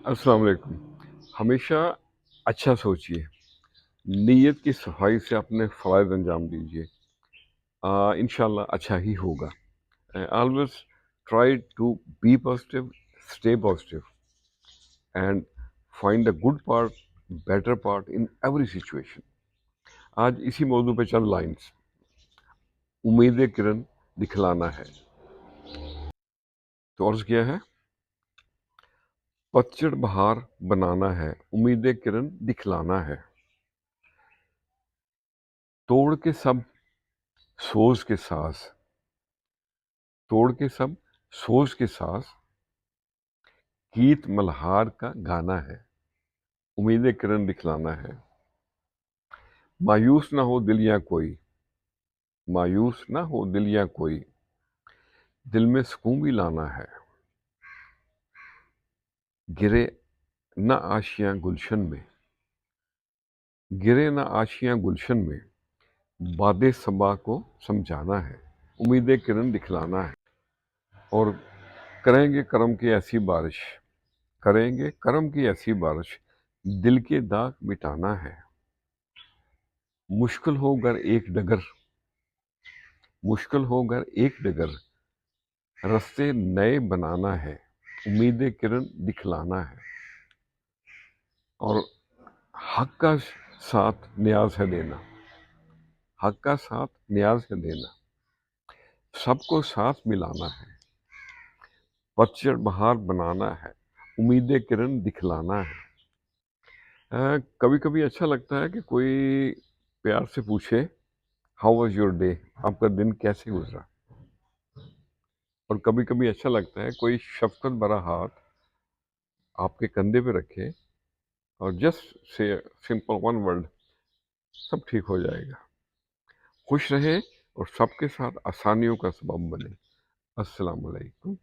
अस्सलाम वालेकुम। हमेशा अच्छा सोचिए, नीयत की सफाई से अपने फ़राइज़ अंजाम दीजिए। इंशाल्लाह अच्छा ही होगा। Always try to be positive, stay positive and find the good part, better part in every situation. आज इसी मौजू पे चंद लाइन्स। उम्मीद किरण दिखलाना है। तो अर्ज़ किया है, पतझड़ बहार बनाना है, उम्मीद किरण दिखलाना है। तोड़ के सब सोच के साथ, तोड़ के सब सोच के साथ, गीत मल्हार का गाना है, उम्मीद किरण दिखलाना है। मायूस ना हो दिल या कोई, मायूस ना हो दिल या कोई, दिल में सुकून भी लाना है। गिरे न आशियां गुलशन में, गिरे न आशियां गुलशन में, बादे सबा को समझाना है, उम्मीद किरण दिखलाना है। और करेंगे करम की ऐसी बारिश, करेंगे करम की ऐसी बारिश, दिल के दाग मिटाना है। मुश्किल हो गर एक डगर, मुश्किल हो गर एक डगर, रास्ते नए बनाना है, उम्मीद किरण दिखलाना है। और हक का साथ न्याज है देना, हक का साथ न्याज है देना, सबको साथ मिलाना है। पतझड़ बहार बनाना है, उम्मीद किरण दिखलाना है। कभी कभी अच्छा लगता है कि कोई प्यार से पूछे, हाउ वाज योर डे, आपका दिन कैसे गुजरा। और कभी कभी अच्छा लगता है कोई शफकत भरा हाथ आपके कंधे पे रखे और just say simple one word, सब ठीक हो जाएगा। खुश रहे और सबके साथ आसानियों का सबब बने। अस्सलाम वालेकुम।